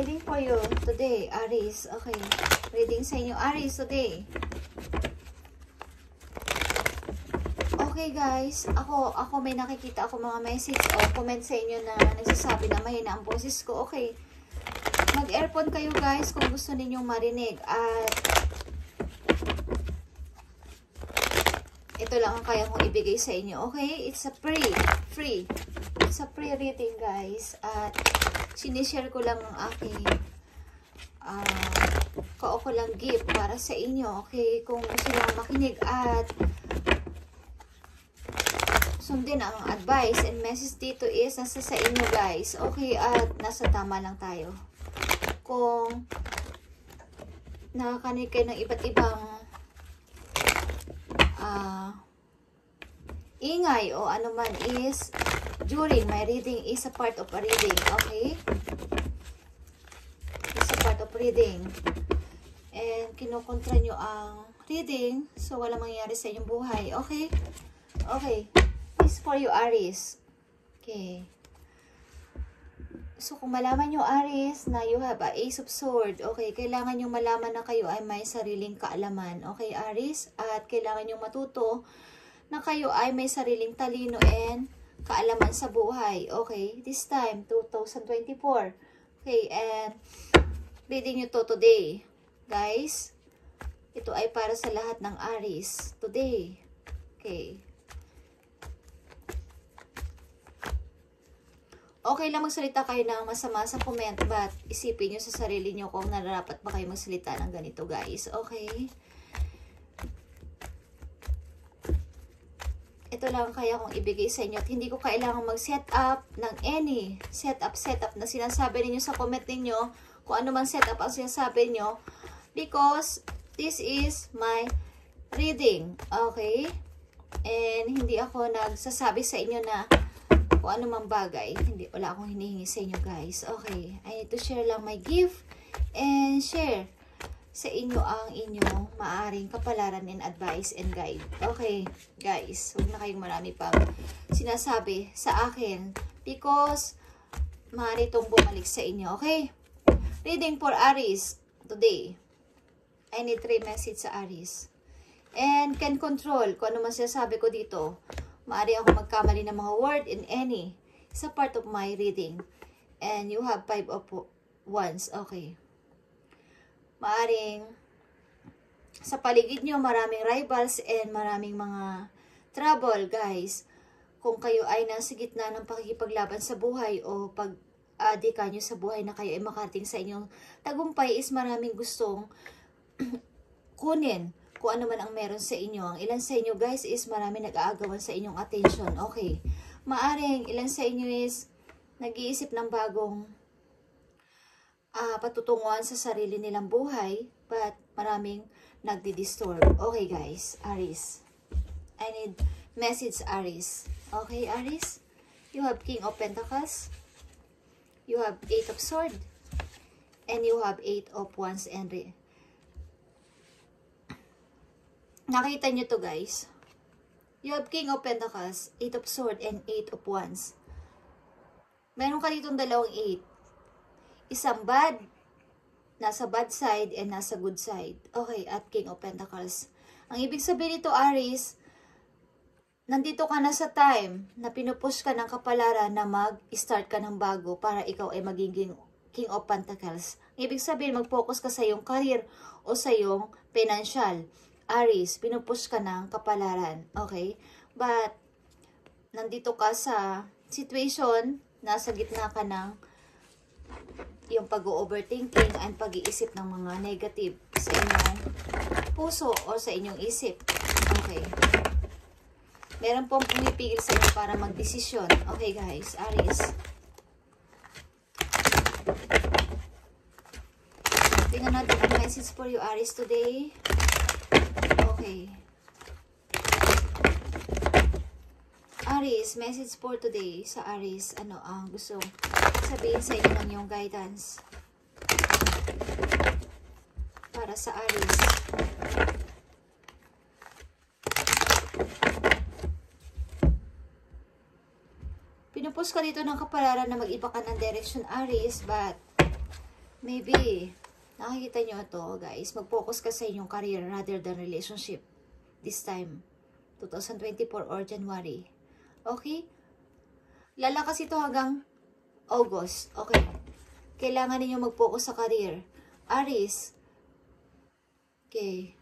Reading for you today, Aries. Okay. Reading sa inyo, Aries, today. Okay, guys. Ako may nakikita ako mga message o comment sa inyo na nagsasabi na mahina ang boses ko. Okay. Mag-earphone kayo, guys, kung gusto ninyong marinig. At ito lang ang kaya kong ibigay sa inyo. Okay? It's a free. It's a free reading, guys. At sinishare ko lang ang aking kaukulang gift para sa inyo. Okay? Kung gusto nyo makinig at sundin ang advice and message dito is nasa sa inyo, guys. Okay? At nasa tama lang tayo. Kung nakakanig kayo ng iba't ibang ingay o ano man is during my reading is a part of a reading. Okay? It's a part of reading. And kinukontra nyo ang reading, so walang mangyayari sa inyong buhay. Okay? Okay. This is for you, Aries. Okay. So, kung malaman nyo, Aries, na you have a Ace of Swords, okay, kailangan nyo malaman na kayo ay may sariling kaalaman. Okay, Aries? At kailangan nyo matuto na kayo ay may sariling talino and kaalaman sa buhay. Okay, this time, 2024. Okay, and reading nyo to today. Guys, ito ay para sa lahat ng Aries today. Okay. Okay lang magsalita kayo ng masama sa comment, but isipin nyo sa sarili nyo kung nararapat ba kayo magsalita ng ganito, guys. Okay? Ito lang kaya kong ibigay sa inyo at hindi ko kailangan mag-set up ng any setup na sinasabi ninyo sa comment ninyo, kung ano man setup ang sinasabi nyo, because this is my reading. Okay? And hindi ako nagsasabi sa inyo na kung ano mang bagay. Wala akong hinihingi sa inyo, guys. Okay. I need to share lang my gift and share sa inyo ang inyong maaring kapalaran and advice and guide. Okay, guys. Huwag na kayong marami pang sinasabi sa akin because maaari itong bumalik sa inyo. Okay? Reading for Aries today. I need 3 message sa Aries. And can control kung ano man sinasabi ko dito. Maaari ako magkamali ng mga word in any. It's a part of my reading. And you have 5 of Wands. Okay. Maaring sa paligid nyo, maraming rivals and maraming mga trouble, guys. Kung kayo ay nasa gitna ng pakikipaglaban sa buhay o pag-adika nyo sa buhay na kayo ay makarating sa inyong tagumpay is maraming gustong kunin kung ano man ang meron sa inyo. Ang ilan sa inyo, guys, is marami nag-aagawan sa inyong attention. Okay. Maaring ilan sa inyo is nag-iisip ng bagong patutunguhan sa sarili nilang buhay, but maraming nagdi-disturb. Okay, guys. Aries. I need message, Aries. Okay, Aries? You have King of Pentacles. You have 8 of Swords. And you have 8 of Wands and nakita nyo to, guys. You have King of Pentacles, 8 of Swords, and 8 of Wands. Meron ka ditong dalawang 8. Isang bad, nasa bad side, and nasa good side. Okay, at King of Pentacles. Ang ibig sabihin nito, Aries, nandito ka na sa time na pinupush ka ng kapalaran na mag-start ka ng bago para ikaw ay magiging King of Pentacles. Ang ibig sabihin, mag-focus ka sa iyong career o sa iyong financial. Aries, pinupush ka ng kapalaran. Okay? But, nandito ka sa situation, nasa gitna ka ng yung pag-overthinking and pag-iisip ng mga negative sa inyong puso o sa inyong isip. Okay. Meron pong pumipigil sa inyo para mag-desisyon. Okay, guys. Aries. Tingnan natin ang message for you, Aries, today. Okay. Aries, message for today sa Aries. Ano ang gusto sabihin sa inyo ng yung guidance para sa Aries? Pinupus ka dito ng kapalaran na mag-iba ka ng direction, Aries, but Maybe, nakikita nyo ito, guys. Mag-focus ka sa inyong career rather than relationship. This time, 2024 or January. Okay? Lalakas ito hanggang August. Okay. Kailangan ninyo mag-focus sa career. Aries. Okay.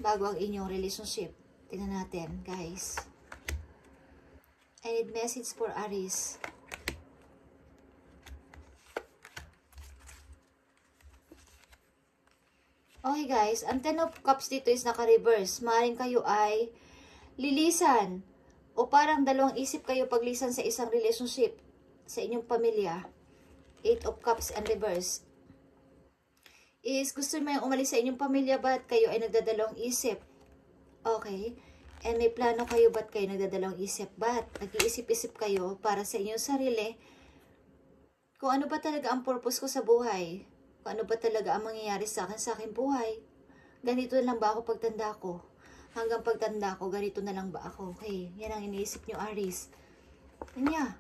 Bago ang inyong relationship. Tingnan natin, guys. I need message for Aries. Okay, guys. Ang 10 of Cups dito is naka-reverse. Maaaring kayo ay lilisan. O parang dalawang isip kayo paglisan sa isang relationship sa inyong pamilya. 8 of Cups and reverse. Is gusto mo yung umalis sa inyong pamilya, ba't kayo ay nagdadalawang isip? Okay. And may plano kayo, ba't kayo nagdadalawang isip? Ba't nag-iisip-isip kayo para sa inyong sarili? Kung ano ba talaga ang purpose ko sa buhay? Kung ano ba talaga ang mangyayari sa akin buhay? Ganito lang ba ako pagtanda ko? Hanggang pagtanda ko, ganito na lang ba ako? Okay, yan ang iniisip nyo, Aries. Yan.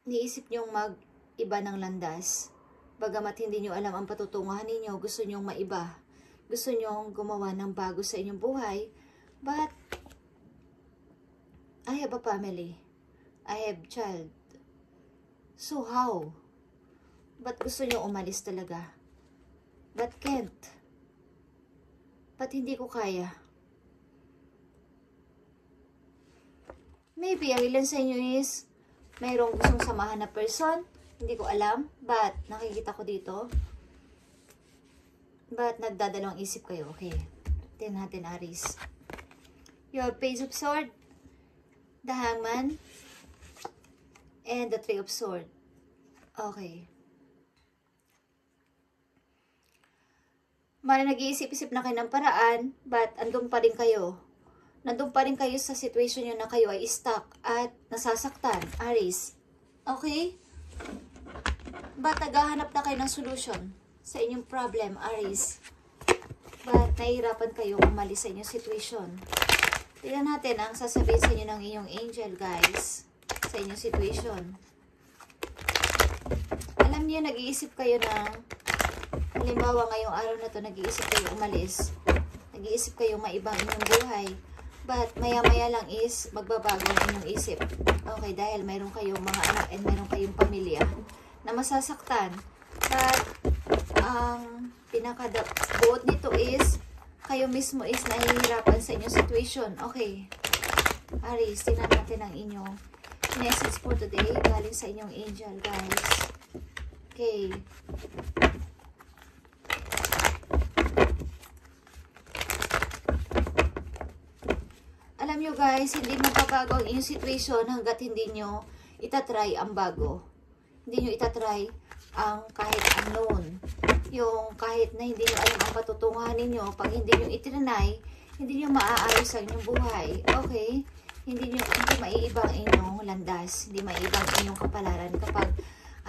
Iniisip nyo mag-iba ng landas. Bagamat hindi nyo alam ang patutunguhan ninyo, gusto nyo maiba. Gusto nyo gumawa ng bago sa inyong buhay. But, I have a family. I have child. So how? Ba't gusto nyo umalis talaga? But can't? Ba't hindi ko kaya? Maybe ang ilan sa inyo is mayroong gustong samahan na person. Hindi ko alam. But nakikita ko dito. But nagdadalawang isip kayo. Okay. Tingnan natin, Aries. Your Page of Swords, the Hangman, and the Three of Swords. Okay. Mali nag-iisip-isip na kayo ng paraan, but andun pa rin kayo. Nandun pa rin kayo sa situation nyo na kayo ay stuck at nasasaktan, Aries. Okay? But naghahanap na kayo ng solution sa inyong problem, Aries? But nahihirapan kayo umalis sa inyong situation? Tingnan natin ang sasabihin sa inyo ng inyong angel, guys, sa inyong situation. Alam niyo, nag-iisip kayo ng, halimbawa ngayong araw na to, nag-iisip kayo umalis. Nag-iisip kayo maibang inyong buhay. But maya-maya lang is magbabago ang inyong isip. Okay, dahil mayroon kayong mga anak and mayroon kayong pamilya na masasaktan. But ang pinaka-buot nito is kayo mismo is nahihirapan sa inyong situation. Okay. Aries, tingnan natin ang inyong message for today galing sa inyong angel, guys. Okay. Alam nyo, guys, hindi mapabago ang inyong situation hanggat hindi nyo itatry ang bago. Hindi nyo itatry ang kahit unknown. Yung kahit na hindi nyo alam ang patutunguhan ninyo, pag hindi nyo itinanay, hindi nyo maaayos ang inyong buhay. Okay? Hindi maiiba ang inyong landas. Hindi maiiba ang inyong kapalaran kapag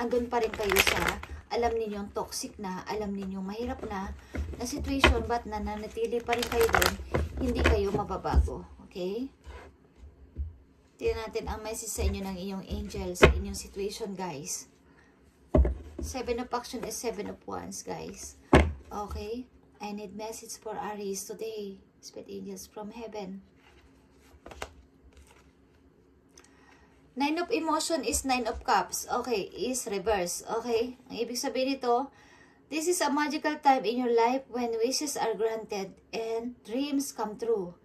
andun pa rin kayo sa alam ninyong toxic na, alam ninyong mahirap na situation, but nananatili pa rin kayo doon, hindi kayo mababago. Okay? Tingnan natin ang message sa inyo ng inyong angel sa inyong situation, guys. 7 of Action is 7 of Wands, guys. Okay? I need message for Aries today. Spirit angels from heaven. 9 of Emotion is 9 of Cups. Okay, is reverse. Okay? Ang ibig sabihin nito, this is a magical time in your life when wishes are granted and dreams come true.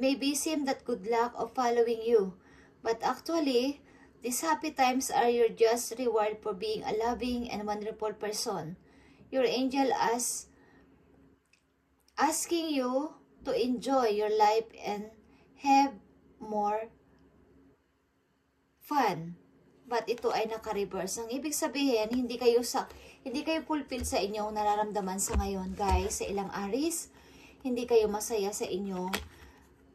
Maybe seem that good luck of following you, but actually, these happy times are your just reward for being a loving and wonderful person. Your angel asking you to enjoy your life and have more fun. But ito ay naka-reverse. Ang ibig sabihin, hindi kayo fulfilled sa inyong nararamdaman sa ngayon, guys. Sa ilang Aries, hindi kayo masaya sa inyong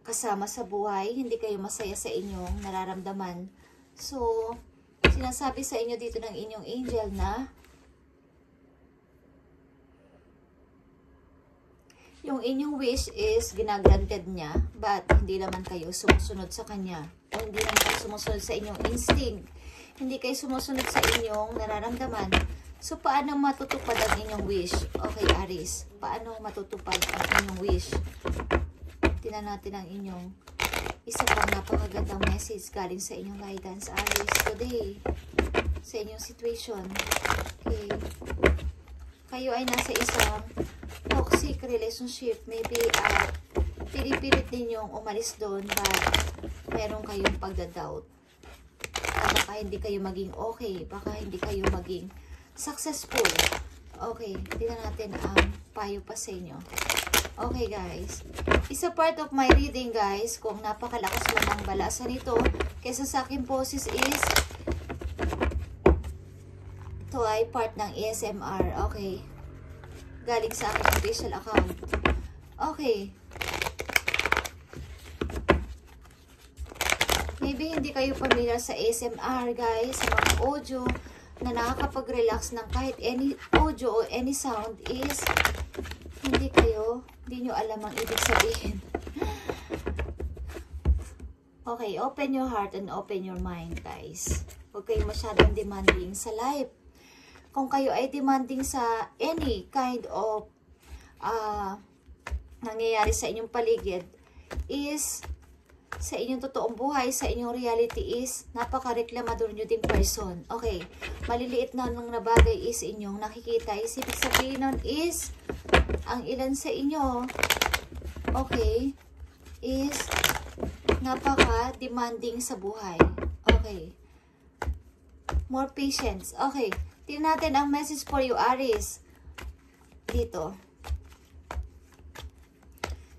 kasama sa buhay, hindi kayo masaya sa inyong nararamdaman. So, sinasabi sa inyo dito ng inyong angel na yung inyong wish is ginagranted niya, but hindi naman kayo sumusunod sa kanya. O hindi naman kayo sumusunod sa inyong instinct. Hindi kayo sumusunod sa inyong nararamdaman. So, paano matutupad ang inyong wish? Okay, Aries. Paano matutupad ang inyong wish? Tingnan natin ang inyong isa pang napakagandang message galing sa inyong guidance, Aries, today. Sa inyong situation. Okay. Kayo ay nasa isang toxic relationship. Maybe, pinipilit ninyong umalis doon, but meron kayong pagdadoubt. Baka hindi kayo maging okay. Baka hindi kayo maging successful. Okay, tingnan natin ang payo pa sa inyo. Okay, guys. Isa part of my reading, guys, kung napakalakas mo ng balasan nito, kaysa sa aking poses is, ito ay part ng ASMR. Okay. Galing sa aking official account. Okay. Maybe hindi kayo familiar sa ASMR, guys. Sa mga audio na nakakapag-relax ng kahit any audio o any sound is hindi nyo alam ang ibig sabihin. Okay, open your heart and open your mind, guys. Huwag kayo masyadong demanding sa life. Kung kayo ay demanding sa any kind of nangyayari sa inyong paligid is sa inyong totoong buhay, sa inyong reality is napaka-reklamador nyo ding person. Okay, maliliit na nung nabagay is inyong nakikita. Is ibig sabihin nun is ang ilan sa inyo, okay, is napaka-demanding sa buhay. Okay. More patience. Okay. Tingnan natin ang message for you, Aries. Dito.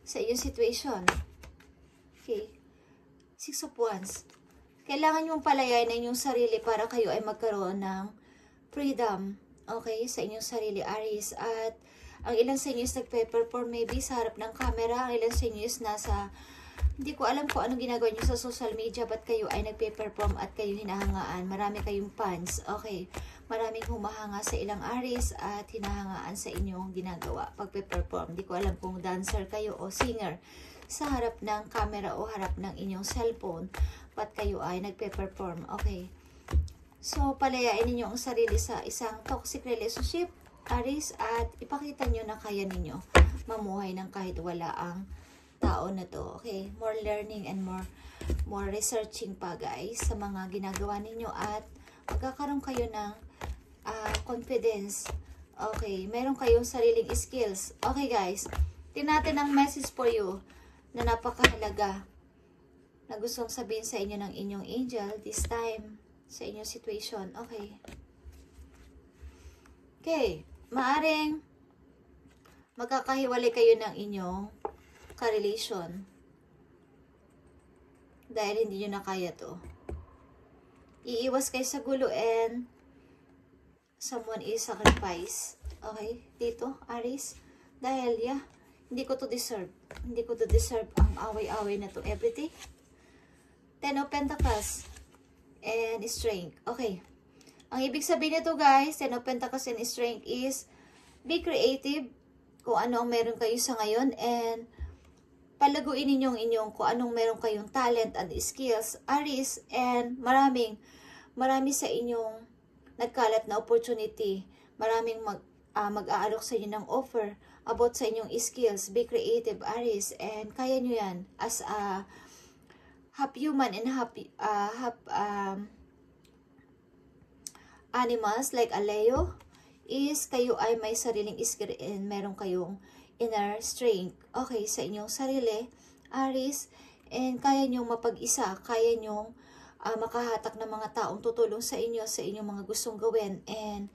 Sa iyong situation. Okay. Six of Wands. Kailangan nyo palayain na inyong sarili para kayo ay magkaroon ng freedom. Okay? Sa inyong sarili, Aries. At ang ilan sa inyo is nagpe-perform maybe sa harap ng camera. Ang ilan sa inyo is nasa, hindi ko alam kung anong ginagawa nyo sa social media, but kayo ay nagpe-perform at kayo hinahangaan. Marami kayong fans. Okay. Maraming humahanga sa ilang Aries at hinahangaan sa inyong ginagawa pagpe-perform. Hindi ko alam kung dancer kayo o singer sa harap ng camera o harap ng inyong cellphone, but kayo ay nagpe-perform. Okay. So, palayain ninyo ang sarili sa isang toxic relationship, Aries, at ipakita nyo na kaya ninyo mamuhay ng kahit wala ang tao na to. Okay. More learning and more researching pa, guys, sa mga ginagawa ninyo at magkakaroon kayo ng confidence. Okay. Meron kayong sariling skills. Okay, guys. Tingnan natin ang message for you na napakahalaga na gustong sabihin sa inyo ng inyong angel this time sa inyong situation. Okay. Okay. Maaring magkakahiwalay kayo ng inyong ka-relation dahil hindi nyo na kaya to. Iiwas kayo sa gulo and someone is sacrifice. Okay. Dito, Aries. Dahil, hindi ko to deserve. Hindi ko to deserve ang away-away na to everything. Ten of Pentacles and Strength. Okay. Ang ibig sabihin nito, guys, Ten of Pentacles and Strength is be creative kung ano ang meron kayo sa ngayon and palaguin ninyo ang inyong kung anong meron kayong talent and skills, Aries, and marami sa inyong nagkalat na opportunity. Maraming mag-aalok sa inyo ng offer about sa inyong skills. Be creative, Aries, and kaya nyo yan as a half human and half animals like a Leo is kayo ay may sariling skill and meron kayong inner strength. Okay, sa inyong sarili, Aries, and kaya nyo mapag-isa, kaya nyo makahatak ng mga taong tutulong sa inyong mga gustong gawin, and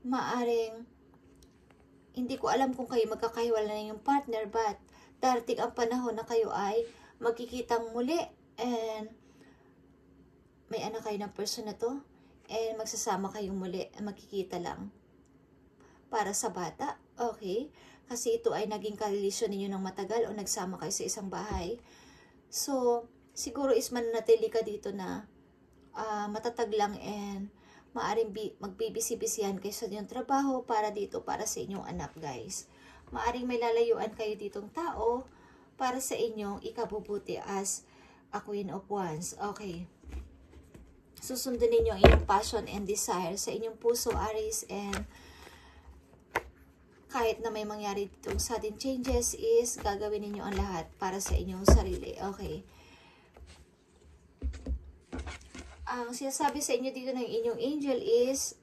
maaring hindi ko alam kung kayo magkakahiwalay na yung partner, but darating ang panahon na kayo ay magkikitang muli and may anak kayo ng person na to and magsasama kayong muli, magkikita lang para sa bata. Okay? Kasi ito ay naging karelasyon ninyo ng matagal o nagsama kayo sa isang bahay. So, siguro is mananatili ka dito na matatag lang and maaring magbibisi-bisihan kayo sa inyong trabaho para dito, para sa inyong anak, guys. maaring may lalayuan kayo ditong tao para sa inyong ikabubuti as a Queen of Wands. Okay. Susundin ninyo ang inyong passion and desire sa inyong puso, Aries, and kahit na may mangyari ditong sudden changes is gagawin ninyo ang lahat para sa inyong sarili. Okay. Ang sinasabi sa inyo dito ng inyong angel is,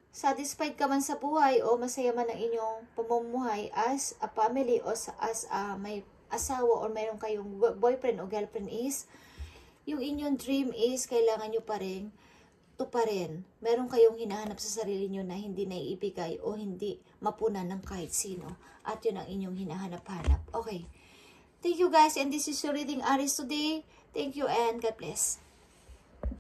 satisfied ka man sa buhay o masaya man ang inyong pamumuhay as a family o as may asawa o mayroon kayong boyfriend o girlfriend is, yung inyong dream is kailangan nyo pa rin tuparin. Meron kayong hinahanap sa sarili nyo na hindi naiibigay o hindi mapunan ng kahit sino. At yun ang inyong hinahanap-hanap. Okay. Thank you guys, and this is your reading, Aries, today. Thank you and God bless.